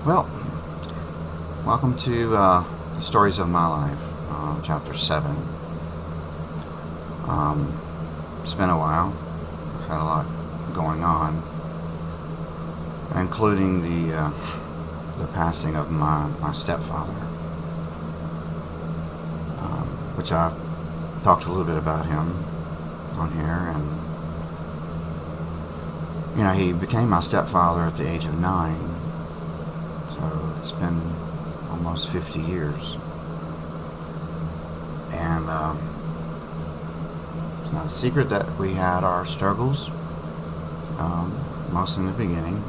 Well, welcome to the Stories of My Life, Chapter 7. It's been a while. I've had a lot going on, including the passing of my stepfather, which I've talked a little bit about him on here. And he became my stepfather at the age of 9. So it's been almost 50 years. And it's not a secret that we had our struggles, most in the beginning.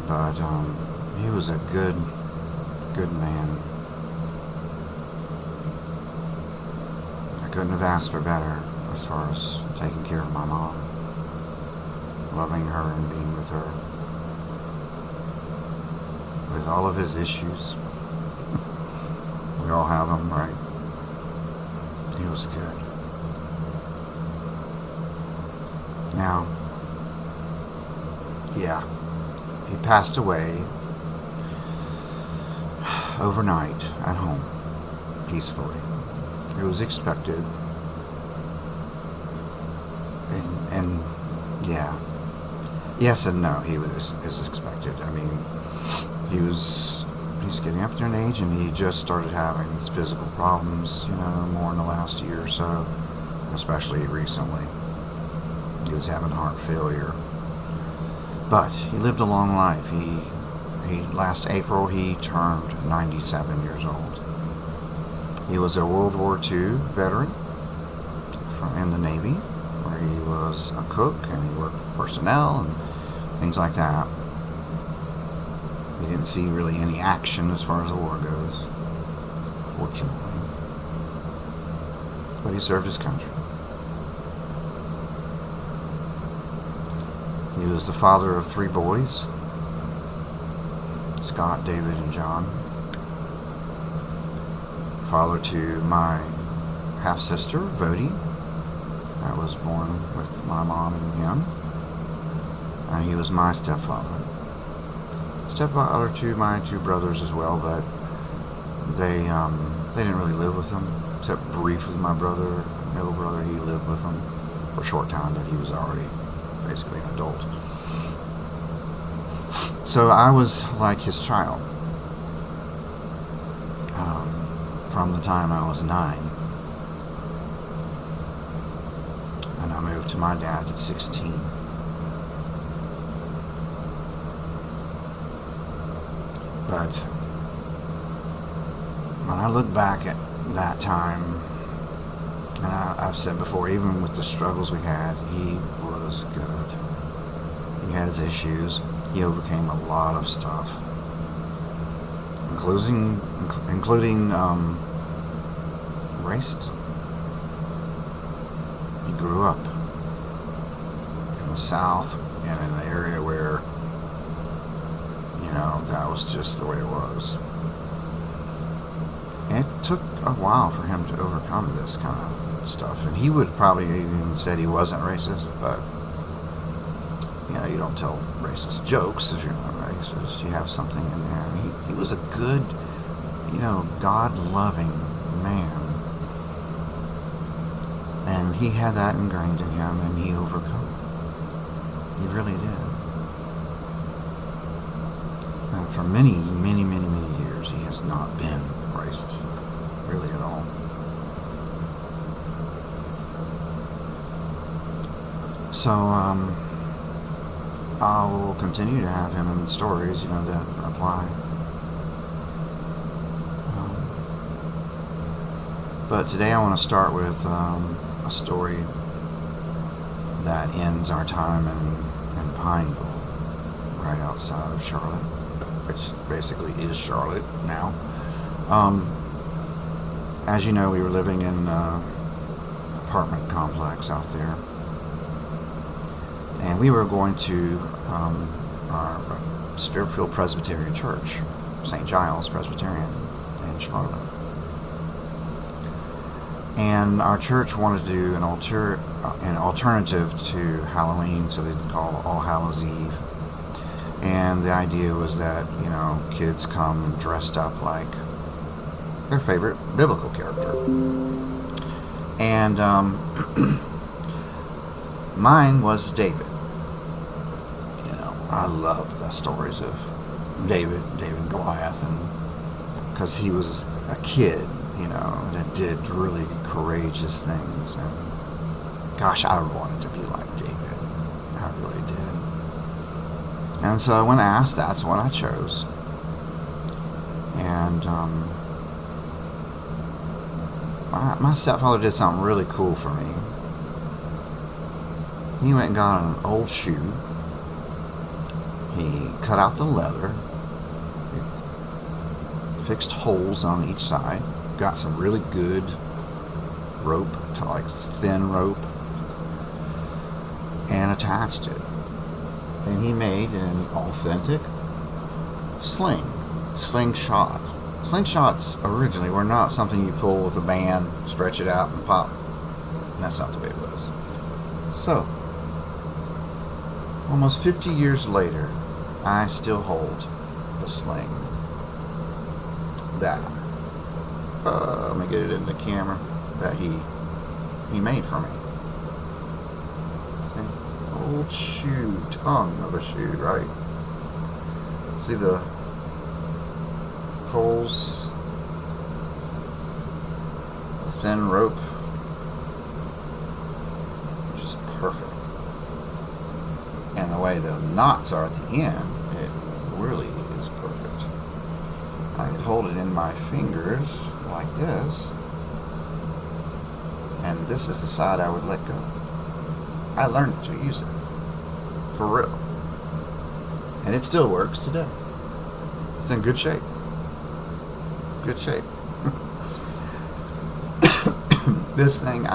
But he was a good man. I couldn't have asked for better as far as taking care of my mom, loving her and being with her. With all of his issues. We all have them, right? He was good. Now, he passed away overnight at home, peacefully. It was expected. And yes and no, is expected. I mean, he's getting up there in age, and he just started having these physical problems, more in the last year or so, especially recently. He was having heart failure. But he lived a long life. Last April, he turned 97 years old. He was a World War II veteran in the Navy, where he was a cook, and he worked with personnel and things like that. He didn't see really any action as far as the war goes, fortunately. But he served his country. He was the father of 3 boys, Scott, David, and John. Father to my half-sister, Vody, that was born with my mom and him. And he was my stepfather. Stepfather to my 2 brothers as well, but they didn't really live with them, except briefly. My brother, middle brother, he lived with them for a short time, but he was already basically an adult. So I was like his child from the time I was 9, and I moved to my dad's at 16. But when I look back at that time, and I've said before, even with the struggles we had, he was good. He had his issues. He overcame a lot of stuff, including racism. He grew up in the South and in an area where that was just the way it was. And it took a while for him to overcome this kind of stuff. And he would probably even said he wasn't racist, but you don't tell racist jokes if you're not racist. You have something in there. And he was a good, God-loving man. And he had that ingrained in him, and he overcome it. He really did. And for many, many, many, many years, he has not been racist, really at all. So, I will continue to have him in the stories, that apply. But today I want to start with a story that ends our time in Pineville, right outside of Charlotte, which basically is Charlotte now. As you know, we were living in an apartment complex out there. And we were going to our Spirit-filled Presbyterian Church, St. Giles Presbyterian in Charlotte. And our church wanted to do an alternative to Halloween, so they'd call All Hallows Eve. And the idea was that, kids come dressed up like their favorite biblical character. And mine was David. I loved the stories of David and Goliath, and because he was a kid, that did really courageous things. And gosh, I wanted to be like David. I really did. And so when asked, that's what I chose. And my stepfather did something really cool for me. He went and got an old shoe. He cut out the leather, fixed holes on each side, got some really good rope, like thin rope, and attached it. And he made an authentic slingshot. Slingshots originally were not something you pull with a band, stretch it out, and pop. And that's not the way it was. So, almost 50 years later, I still hold the sling that, let me get it in the camera, that he made for me. See? Old shoe, tongue of a shoe, right? See the holes, the thin rope, which is perfect. And the way the knots are at the end, it really is perfect. I could hold it in my fingers like this, and this is the side I would let go. I learned to use it, for real. And it still works today. It's in good shape. Good shape. This thing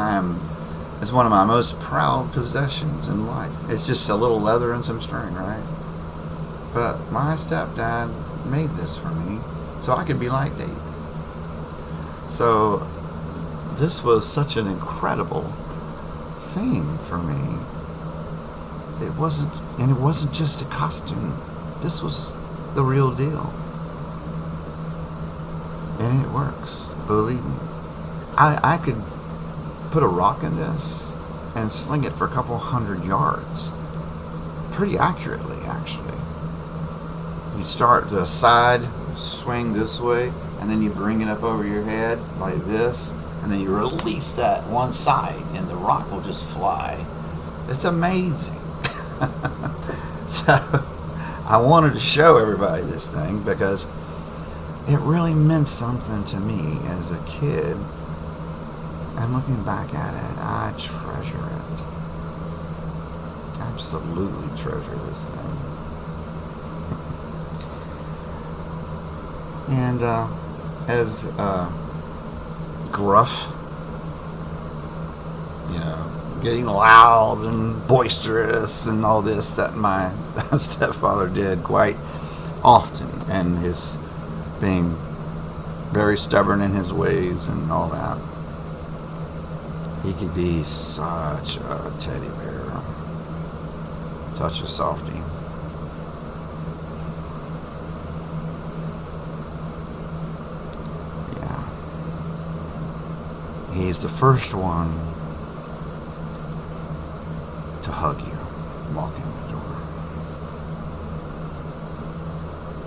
is one of my most proud possessions in life. It's just a little leather and some string, right? But my stepdad made this for me so I could be like David. So this was such an incredible thing for me. It wasn't just a costume. This was the real deal. And it works, believe me. I could put a rock in this and sling it for a couple 100 yards. Pretty accurately, actually. You start the side, swing this way, and then you bring it up over your head like this, and then you release that one side, and the rock will just fly. It's amazing. So, I wanted to show everybody this thing because it really meant something to me as a kid. And looking back at it, I treasure it. Absolutely treasure this thing. And as gruff, getting loud and boisterous and all this that my stepfather did quite often, and his being very stubborn in his ways and all that. He could be such a teddy bear, such a softie. Yeah. He's the first one to hug you walking the door.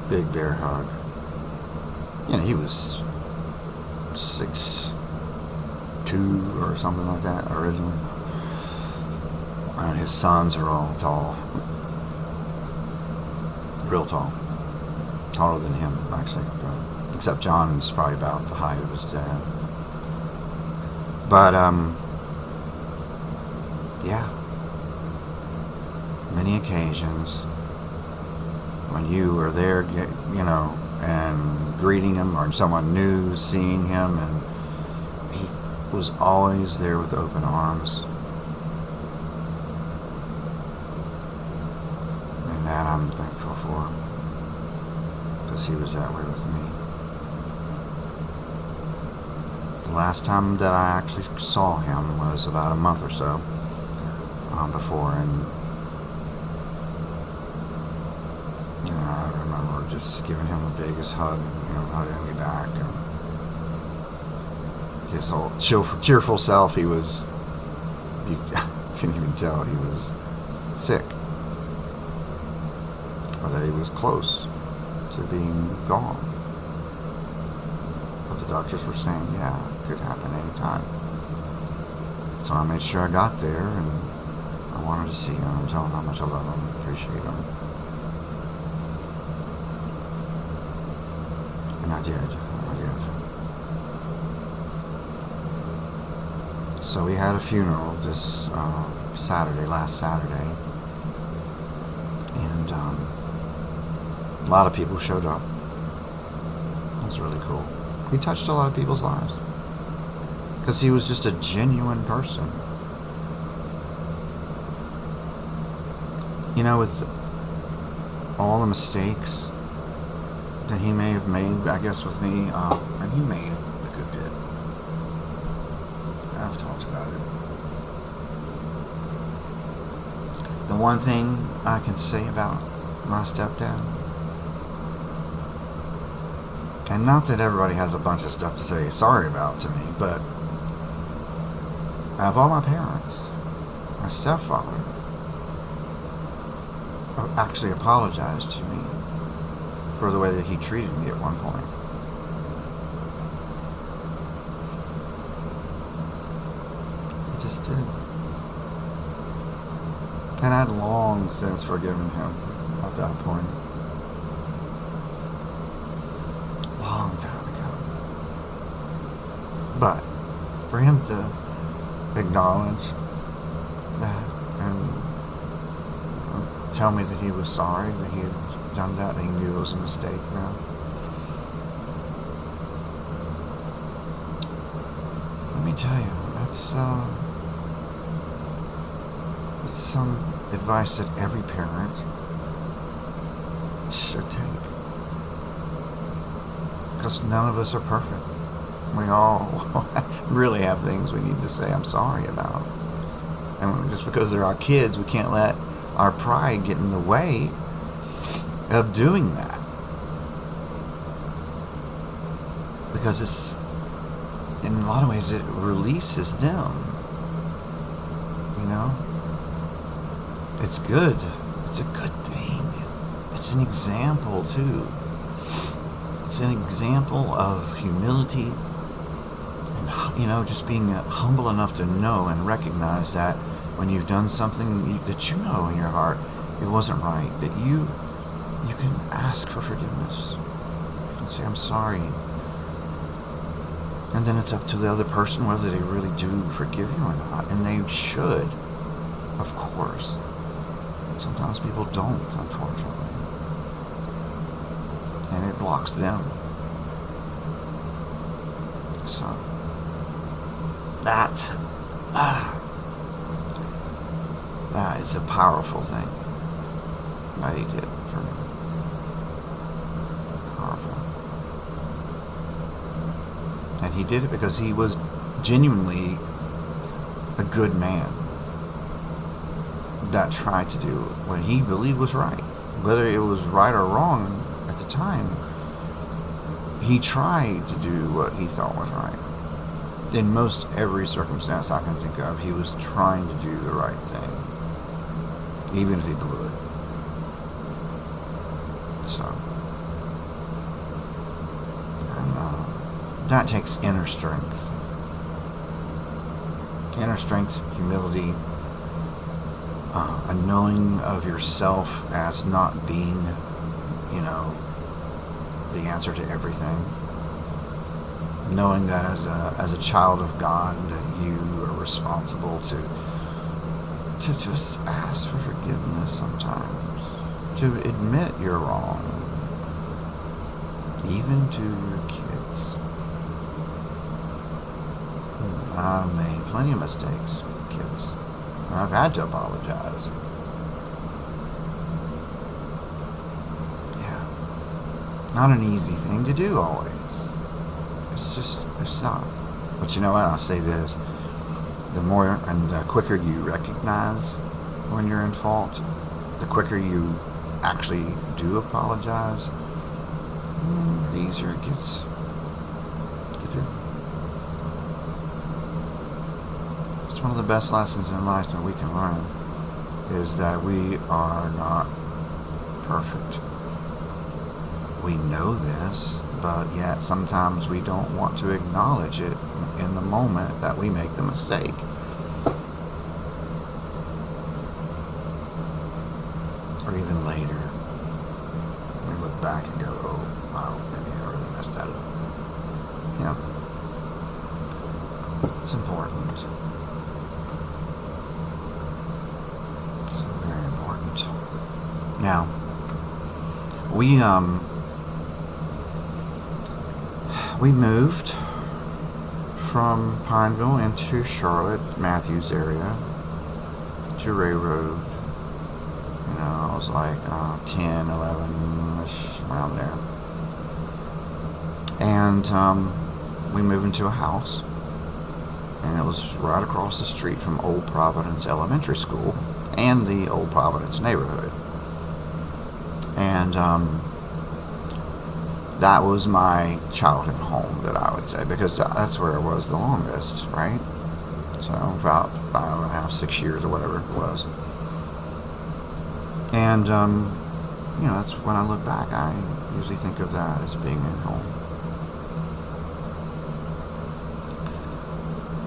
Big bear hug. He was 6'2" or something like that originally. And his sons are all tall. Real tall. Taller than him, actually. Except John's probably about the height of his dad. But, yeah. Many occasions when you were there, and greeting him, or someone new seeing him, and he was always there with open arms. And that I'm thankful for, because he was that way with me. The last time that I actually saw him was about a month or so before, and I remember just giving him the biggest hug, hugging me back, and his whole cheerful self. He was, you couldn't even tell he was sick, or that he was close to being gone. But the doctors were saying, yeah, it could happen anytime. So I made sure I got there, and I wanted to see him and tell him how much I love him, appreciate him. And I did. So we had a funeral this last Saturday, and a lot of people showed up. It was really cool. He touched a lot of people's lives because he was just a genuine person. With all the mistakes that he may have made, I guess, with me, and he made a good bit. I've talked about it. The one thing I can say about my stepdad, and not that everybody has a bunch of stuff to say sorry about to me, but out of all my parents, my stepfather actually apologized to me for the way that he treated me at one point. He just did. And I'd long since forgiven him at that point. Long time ago. But for him to acknowledge that and tell me that he was sorry, that he had done that he knew it was a mistake now. Let me tell you, that's some advice that every parent should take. Because none of us are perfect. We all really have things we need to say I'm sorry about. And just because they're our kids, we can't let our pride get in the way of doing that, because it's, in a lot of ways, it releases them. It's good. It's a good thing. It's an example too. It's an example of humility, and just being humble enough to know and recognize that when you've done something that in your heart it wasn't right, that you can ask for forgiveness. You can say, I'm sorry. And then it's up to the other person whether they really do forgive you or not. And they should, of course. Sometimes people don't, unfortunately. And it blocks them. So, that is a powerful thing that he did for me. Powerful. And he did it because he was genuinely a good man that tried to do what he believed was right. Whether it was right or wrong at the time, he tried to do what he thought was right. In most every circumstance I can think of, he was trying to do the right thing, even if he blew it. So, that takes inner strength. Inner strength, humility, a knowing of yourself as not being, the answer to everything. Knowing that as a child of God, that you are responsible to just ask for forgiveness sometimes, to admit you're wrong, even to your kids. I've made plenty of mistakes with kids. I've had to apologize. Yeah. Not an easy thing to do always. It's not. But you know what? I'll say this. The more and the quicker you recognize when you're in fault, the quicker you actually do apologize, the easier it gets to do. It's one of the best lessons in life that we can learn, is that we are not perfect. We know this, but yet sometimes we don't want to acknowledge it in the moment that we make the mistake. Or even later, we look back and go, oh, wow, maybe I really messed that up. Yeah. It's important. It's very important. Now, we moved from Pineville into Charlotte, Matthews area, to Railroad. You know, I was like 10, 11-ish, around there. And we moved into a house. And it was right across the street from Old Providence Elementary School and the Old Providence neighborhood. And that was my childhood home, that I would say, because that's where I was the longest, right? So about 5.5, 6 years or whatever it was. And, you know, that's when I look back, I usually think of that as being at home.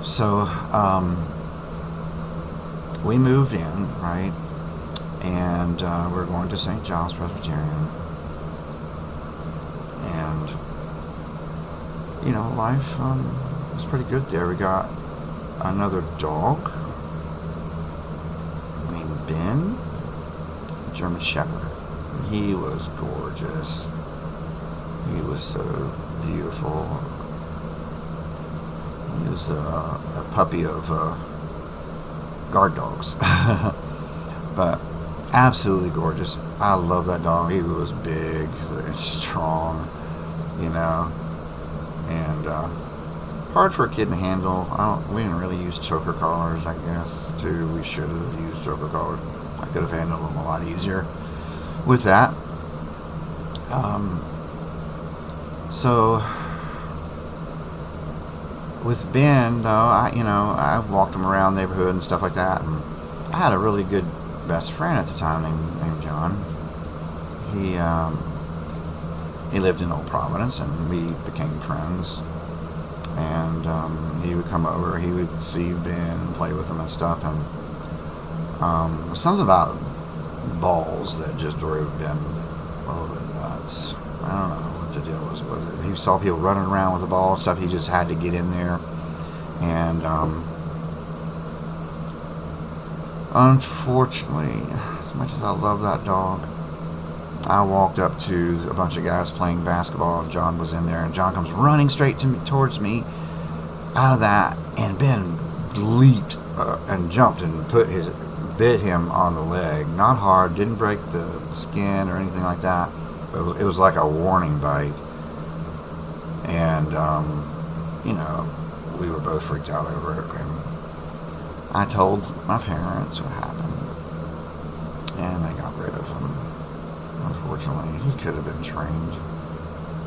So, we moved in, right? And we're going to St. John's Presbyterian. And, you know, life was pretty good there. We got another dog named Ben, a German Shepherd. He was gorgeous. He was so beautiful. He was a puppy of guard dogs. But absolutely gorgeous. I love that dog. He was big and strong, you know, and hard for a kid to handle. We didn't really use choker collars, I guess, too. We should have used choker collars. I could have handled them a lot easier with that. So with Ben, though, I walked him around the neighborhood and stuff like that, and I had a really good best friend at the time named John. He lived in Old Providence, and we became friends. And he would come over, he would see Ben and play with him and stuff, and something about balls that just drove Ben a little bit nuts. I don't know what the deal was with it. He saw people running around with the ball and stuff. He just had to get in there. And unfortunately, as much as I love that dog, I walked up to a bunch of guys playing basketball. John was in there, and John comes running straight towards me out of that, and Ben leaped and jumped and bit him on the leg. Not hard, didn't break the skin or anything like that. It was like a warning bite. And, we were both freaked out over it. And I told my parents what happened, and they got rid of him. Unfortunately, he could have been trained,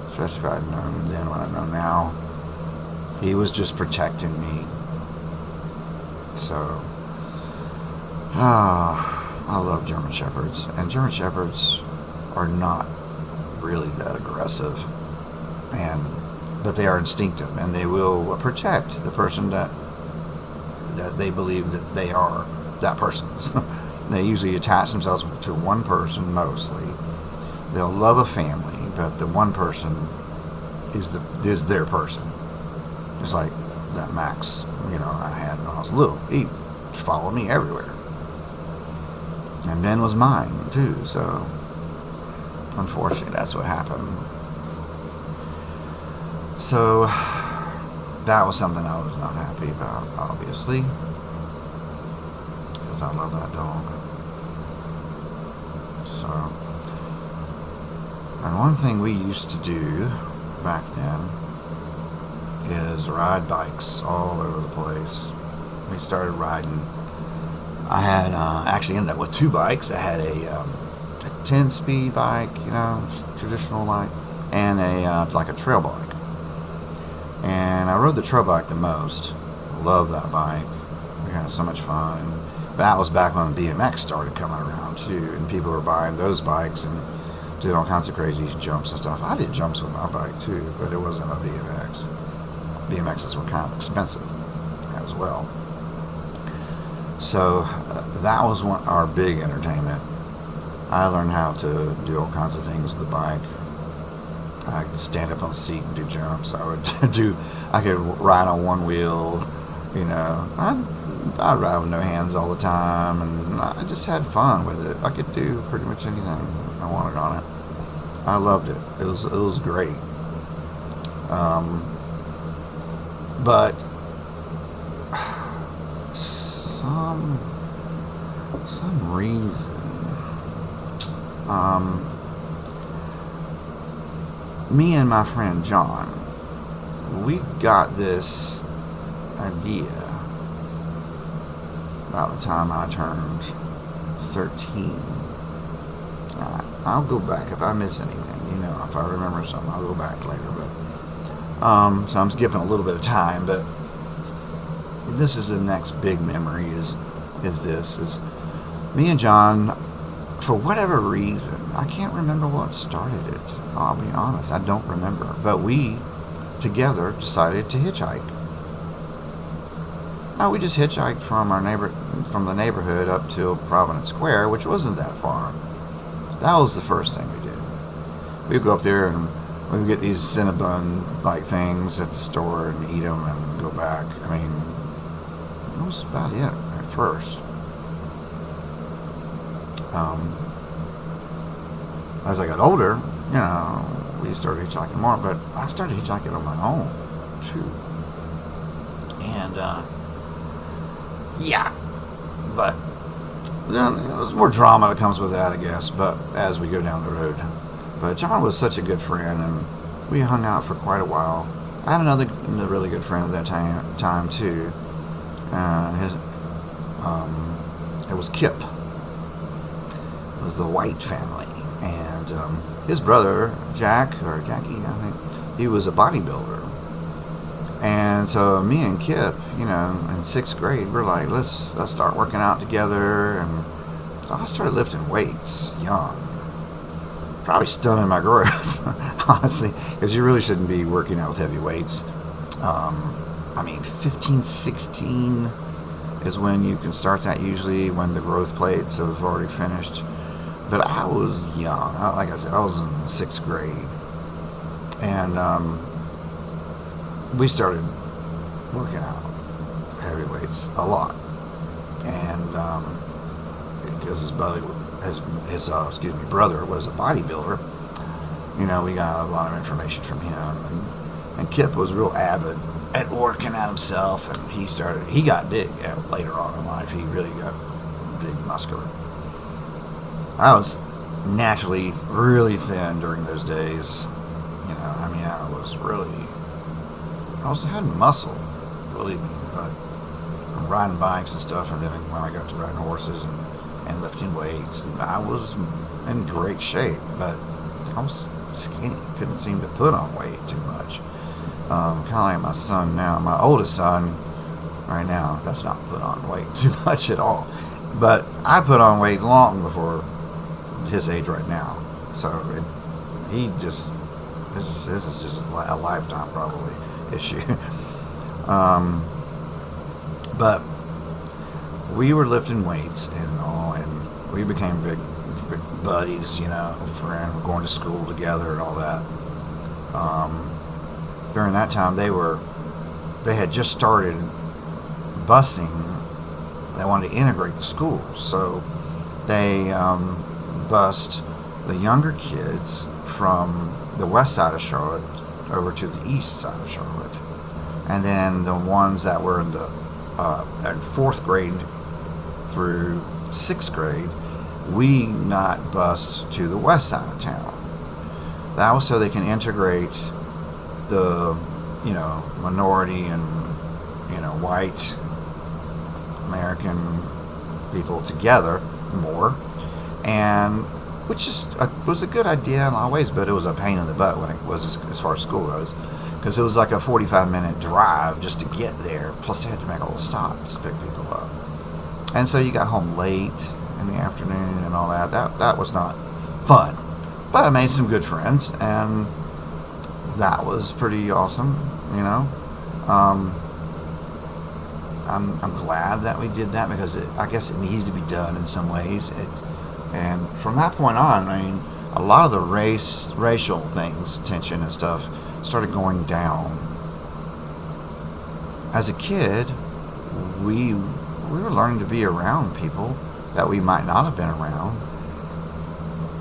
especially if I had known then what I know now. He was just protecting me. So, I love German Shepherds, and German Shepherds are not really that aggressive, but they are instinctive, and they will protect the person that they believe that they are that person. They usually attach themselves to one person mostly. They'll love a family, but the one person is their person. Just like that Max, I had when I was little. He followed me everywhere. And Ben was mine too, so unfortunately that's what happened. So that was something I was not happy about, obviously, because I love that dog. So, and one thing we used to do back then is ride bikes all over the place. We started riding. I had actually ended up with two bikes. I had a 10-speed bike, traditional bike, and a like a trail bike. And I rode the trail bike the most. Love that bike. We had so much fun. And that was back when BMX started coming around too, and people were buying those bikes and doing all kinds of crazy jumps and stuff. I did jumps with my bike too, but it wasn't a BMX. BMXs were kind of expensive as well. So that was our big entertainment. I learned how to do all kinds of things with the bike. I could stand up on the seat and do jumps. I could ride on one wheel, I'd ride with no hands all the time, and I just had fun with it. I could do pretty much anything I wanted on it. I loved it. It was great. But some reason, me and my friend John, we got this idea about the time I turned 13. I'll go back if I miss anything. If I remember something, I'll go back later. But so I'm skipping a little bit of time. But this is the next big memory. Is me and John, for whatever reason, I can't remember what started it. I'll be honest, I don't remember. But we together decided to hitchhike. No, we just hitchhiked from the neighborhood up to Providence Square, which wasn't that far. That was the first thing we did. We'd go up there and we would get these Cinnabon like things at the store and eat them and go back. I mean, that was about it at first. As I got older, we started hitchhiking more, but I started hitchhiking on my own too. And yeah, but there's more drama that comes with that, I guess. But as we go down the road, but John was such a good friend, and we hung out for quite a while. I had another really good friend at that time too. It was Kip. It was the White family, and his brother Jackie, I think, he was a bodybuilder. And so me and Kip, in 6th grade, we're like, let's start working out together. And so I started lifting weights young. Probably stunning my growth, honestly, because you really shouldn't be working out with heavy weights. 15, 16 is when you can start that, usually when the growth plates have already finished. But I was young. Like I said, I was in 6th grade. And we started working out heavy weights a lot, and because his brother was a bodybuilder, we got a lot of information from him, and Kip was real avid at working at himself, and he got big later on in life. He really got big, muscular. I was naturally really thin during those days. I had muscle, believe me, but from riding bikes and stuff, and then when I got to riding horses and lifting weights, and I was in great shape, but I was skinny, couldn't seem to put on weight too much. Kind of like my son now, my oldest son right now does not put on weight too much at all, but I put on weight long before his age right now, so this is just a lifetime probably issue. But we were lifting weights and all, and we became big buddies, friends, going to school together and all that. During that time, they had just started busing. They wanted to integrate the schools, so they bused the younger kids from the west side of Charlotte over to the east side of Charlotte, and then the ones that were in the 4th grade through 6th grade, we got bused to the west side of town. That was so they can integrate the minority and white American people together more, and which was a good idea in a lot of ways, but it was a pain in the butt when it was as far as school goes, because it was like a 45-minute drive just to get there. Plus, they had to make all the stops to pick people up, and so you got home late in the afternoon and all that. That was not fun, but I made some good friends, and that was pretty awesome. I'm glad that we did that, because I guess it needed to be done in some ways. And from that point on, I mean, a lot of the racial things, tension and stuff, started going down. As a kid, we were learning to be around people that we might not have been around,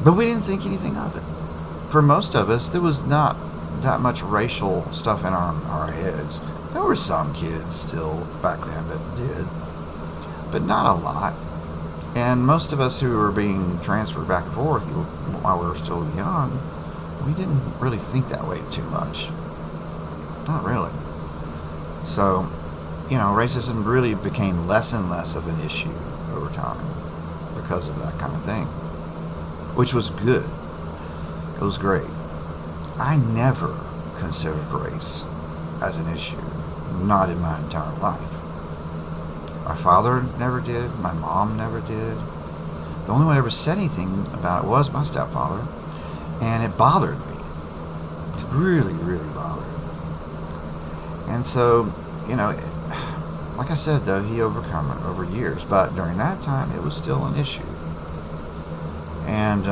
but we didn't think anything of it. For most of us, there was not that much racial stuff in our heads. There were some kids still back then that did, but not a lot. And most of us who were being transferred back and forth while we were still young, we didn't really think that way too much. Not really. So, racism really became less and less of an issue over time because of that kind of thing, which was good. It was great. I never considered race as an issue, not in my entire life. My father never did. My mom never did. The only one who ever said anything about it was my stepfather, and it bothered me. It really, really bothered me. And so, like I said, though, he overcome it over years, but during that time, it was still an issue. And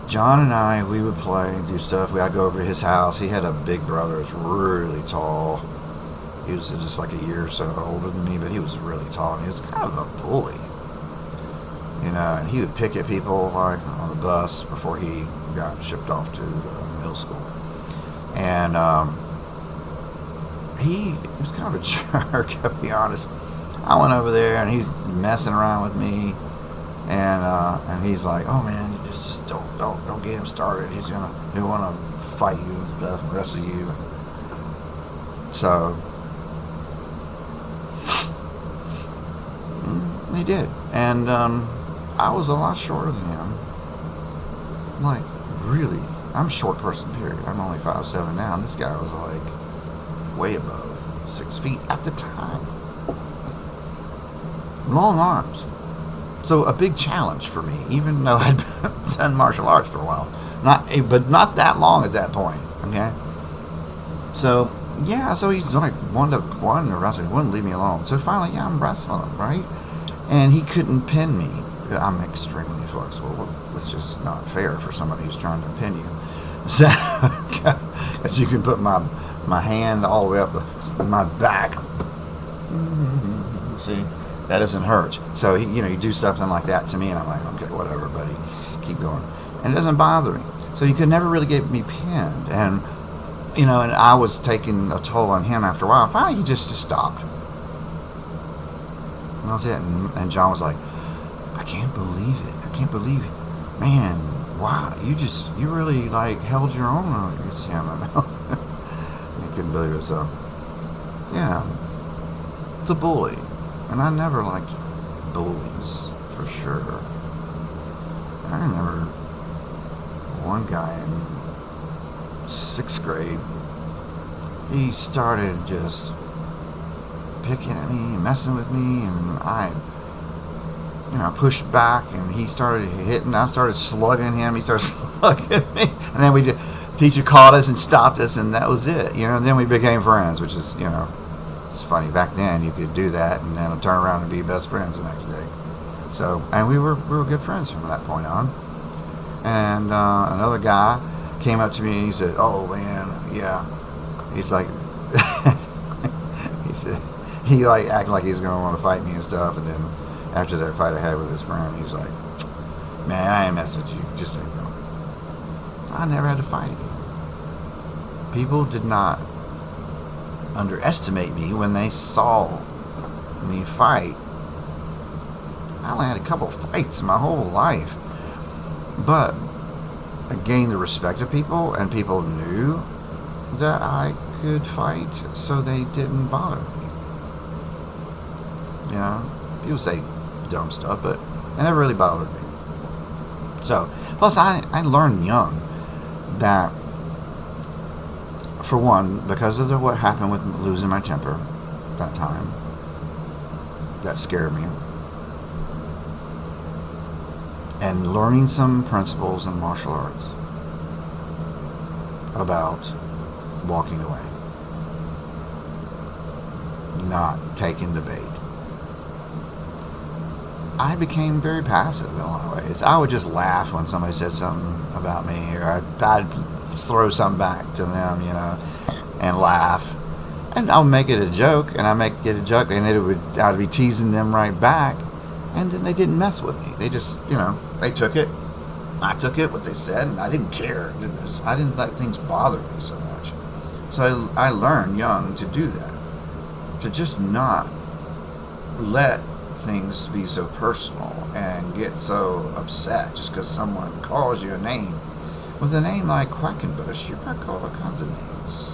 John and I, we would play and do stuff. I'd go over to his house. He had a big brother who was really tall. He was just like a year or so older than me, but he was really tall, and he was kind of a bully. And he would pick at people like on the bus before he got shipped off to middle school. And he was kind of a jerk, I'll be honest. I went over there, and he's messing around with me, and he's like, "Oh man, you just don't get him started. He'll want to fight you and stuff, and wrestle you." So he did, and I was a lot shorter than him. Like, really, I'm a short person, period. I'm only 5'7" now, and this guy was like way above 6 feet at the time. Long arms. So a big challenge for me, even though I'd done martial arts for a while. But not that long at that point, okay? So, yeah, so he's like 1-to-1 in wrestling. He wouldn't leave me alone. So finally, I'm wrestling him, right? And he couldn't pin me. I'm extremely flexible, which is just not fair for somebody who's trying to pin you. So, as you can put my hand all the way up my back. See? That doesn't hurt. So, you do something like that to me, and I'm like, okay, whatever, buddy. Keep going. And it doesn't bother me. So he could never really get me pinned. And, and I was taking a toll on him after a while. Finally, he just stopped. And that was it. And John was like, I can't believe it. I can't believe it. Man, wow, you really, held your own against him. He couldn't believe it. So, yeah, it's a bully. And I never liked bullies, for sure. I remember one guy in 6th grade, he started just picking at me, messing with me, and I pushed back, and he started hitting. I started slugging him. He started slugging me. And then the teacher caught us and stopped us, and that was it. And then we became friends, which is, it's funny. Back then, you could do that and then turn around and be best friends the next day. So, and we were good friends from that point on. And another guy came up to me and he said, "Oh man, yeah." He's like, he said, he acted like he was gonna want to fight me and stuff. And then after that fight I had with his friend, he's like, "Man, I ain't messing with you. Just so you know." I never had to fight again. People did not underestimate me when they saw me fight. I only had a couple fights in my whole life, but I gained the respect of people, and people knew that I could fight, so they didn't bother me. People say dumb stuff, but It never really bothered me. So, plus I learned young that, for one, because of what happened with losing my temper that time, that scared me. And learning some principles in martial arts about walking away, not taking the bait. I became very passive in a lot of ways. I would just laugh when somebody said something about me, or I'd throw something back to them, and laugh. And I'll make it a joke, and I'd be teasing them right back, and then they didn't mess with me. They just, they took it. I took it, what they said, and I didn't care. I didn't let things bother me so much. So I learned young to do that, to just not let things be so personal and get so upset just because someone calls you a name. With a name like Quackenbush, you're not called all kinds of names.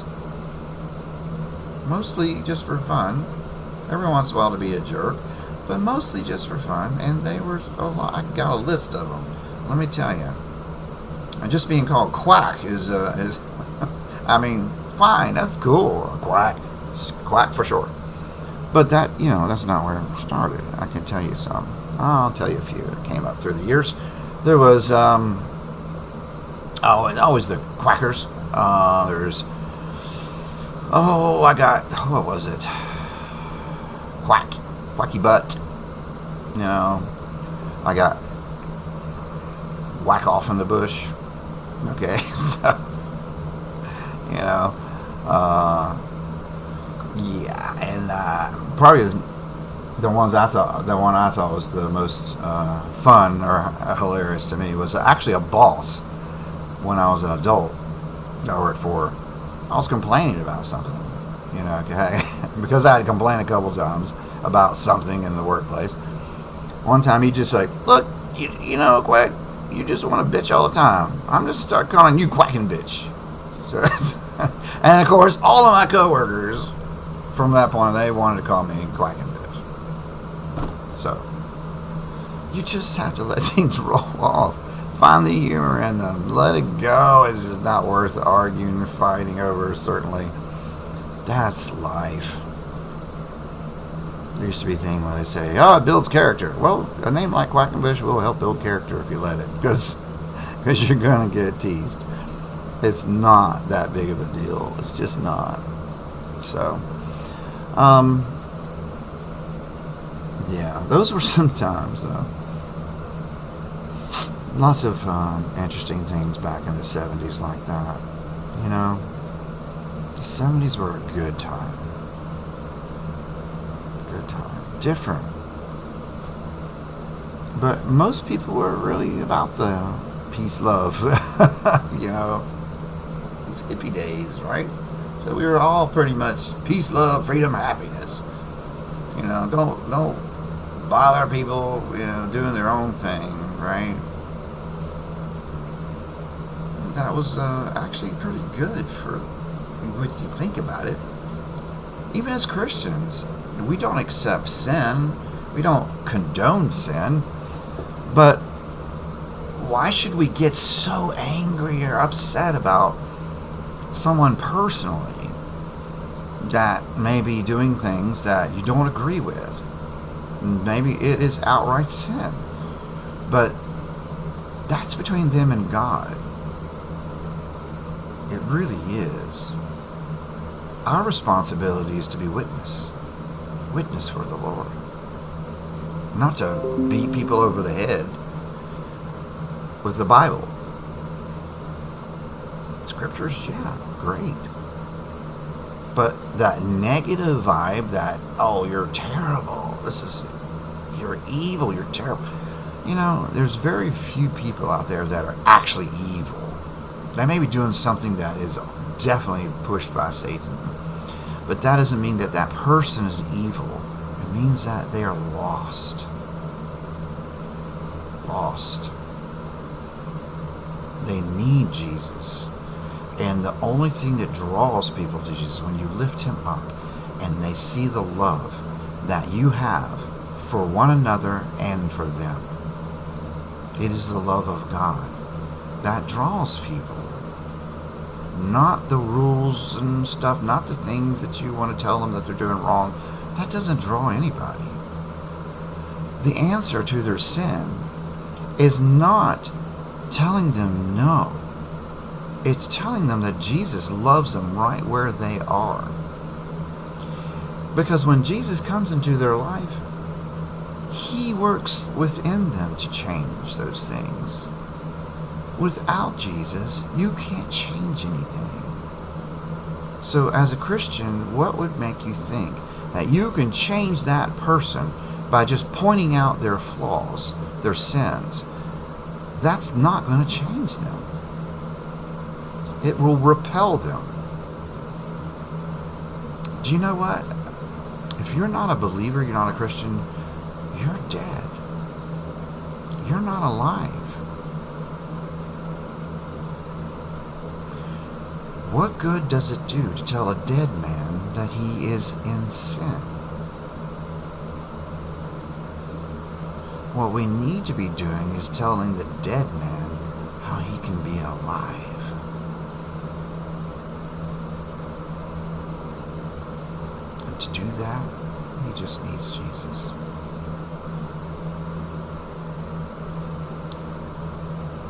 Mostly just for fun. Every once in a while to be a jerk, but mostly just for fun. And they were a lot. I got a list of them. Let me tell you. And just being called Quack is I mean, fine, that's cool. Quack. It's Quack for short. But that, that's not where it started. I can tell you some. I'll tell you a few that came up through the years. There was, always the Quackers. What was it? Quacky Butt. I got Whack Off in the Bush. Okay, so, yeah, and probably the one I thought was the most fun or hilarious to me was actually a boss when I was an adult that I worked for. I was complaining about something, because I had complained a couple times about something in the workplace. One time he just like, look, Quack, you just want to bitch all the time. I'm just start calling you Quacking Bitch. So, and of course, all of my coworkers from that point, they wanted to call me Quacking Bitch. So, you just have to let things roll off. Find the humor in them. Let it go. It's just not worth arguing or fighting over, certainly. That's life. There used to be a thing where they say, it builds character. Well, a name like Quackenbush will help build character if you let it, because you're going to get teased. It's not that big of a deal. It's just not. So, yeah, those were some times, though. Lots of interesting things back in the 70s like that. The 70s were a good time. Good time. Different. But most people were really about the peace, love. It's hippie days, right? So we were all pretty much peace, love, freedom, happiness. Don't bother people, doing their own thing, right? That was actually pretty good for what you think about it. Even as Christians, we don't accept sin. We don't condone sin. But why should we get so angry or upset about someone personally that may be doing things that you don't agree with? Maybe it is outright sin. But that's between them and God. It really is. Our responsibility is to be witness for the Lord. Not to beat people over the head with the Bible. Scriptures, yeah, great. But that negative vibe that, you're terrible, you're evil, you're terrible. There's very few people out there that are actually evil. They may be doing something that is definitely pushed by Satan. But that doesn't mean that that person is evil. It means that they are lost. Lost. They need Jesus. And the only thing that draws people to Jesus is when you lift him up and they see the love that you have for one another and for them. It is the love of God that draws people. Not the rules and stuff, not the things that you want to tell them that they're doing wrong. That doesn't draw anybody. The answer to their sin is not telling them no. It's telling them that Jesus loves them right where they are. Because when Jesus comes into their life, He works within them to change those things. Without Jesus, you can't change anything. So as a Christian, what would make you think that you can change that person by just pointing out their flaws, their sins? That's not going to change them. It will repel them. Do you know what? If you're not a believer, you're not a Christian, you're dead. You're not alive. What good does it do to tell a dead man that he is in sin? What we need to be doing is telling the dead man how he can be alive. And to do that, he just needs Jesus.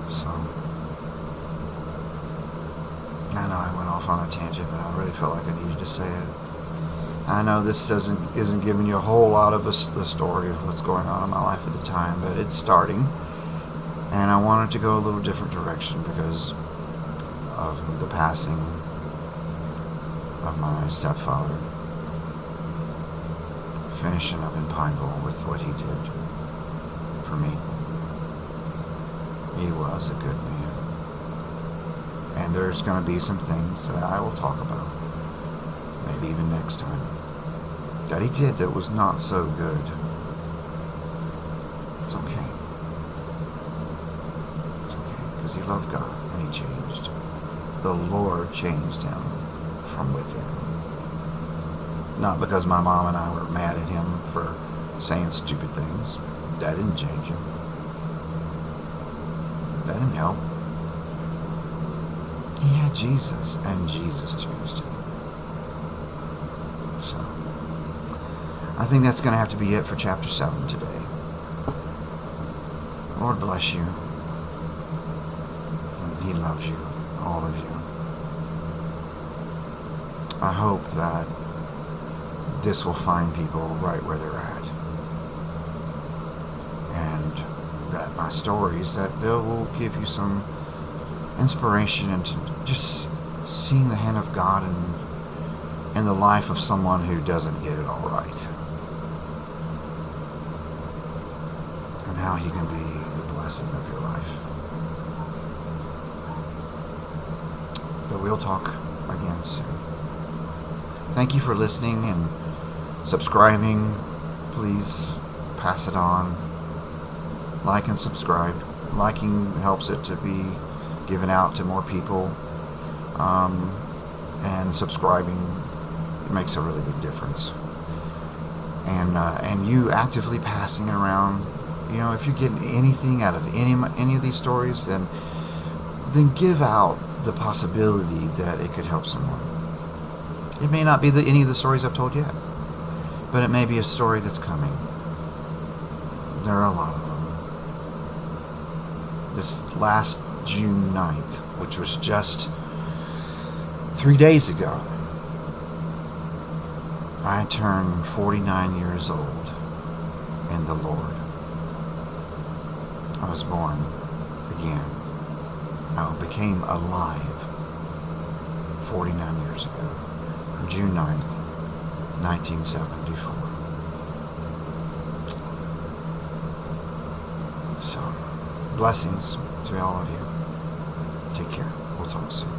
So, I know I went off on a tangent, but I really felt like I needed to say it. I know this isn't giving you a whole lot of the story of what's going on in my life at the time, but it's starting, and I wanted to go a little different direction because of the passing of my stepfather, finishing up in Pineville with what he did for me. He was a good man. And there's going to be some things that I will talk about, maybe even next time, that he did that was not so good. It's okay. It's okay, because he loved God and he changed. The Lord changed him from within. Not because my mom and I were mad at him for saying stupid things. That didn't change him. That didn't help. He had Jesus, and Jesus changed him. So, I think that's going to have to be it for chapter 7 today. Lord bless you. He loves you, all of you. I hope that this will find people right where they're at. And that my stories, that they will give you some inspiration into just seeing the hand of God in the life of someone who doesn't get it all right. And how he can be the blessing of your life. But we'll talk again soon. Thank you for listening and subscribing. Please pass it on. Like and subscribe. Liking helps it to be given out to more people. And subscribing makes a really big difference. And you actively passing it around. You know, if you're getting anything out of any of these stories, then give out the possibility that it could help someone. It may not be any of the stories I've told yet, but it may be a story that's coming. There are a lot of them. This last June 9th, which was just 3 days ago, I turned 49 years old in the Lord. I was born again. I became alive 49 years ago, June 9th, 1974. So, blessings to all of you. Take care. We'll talk soon.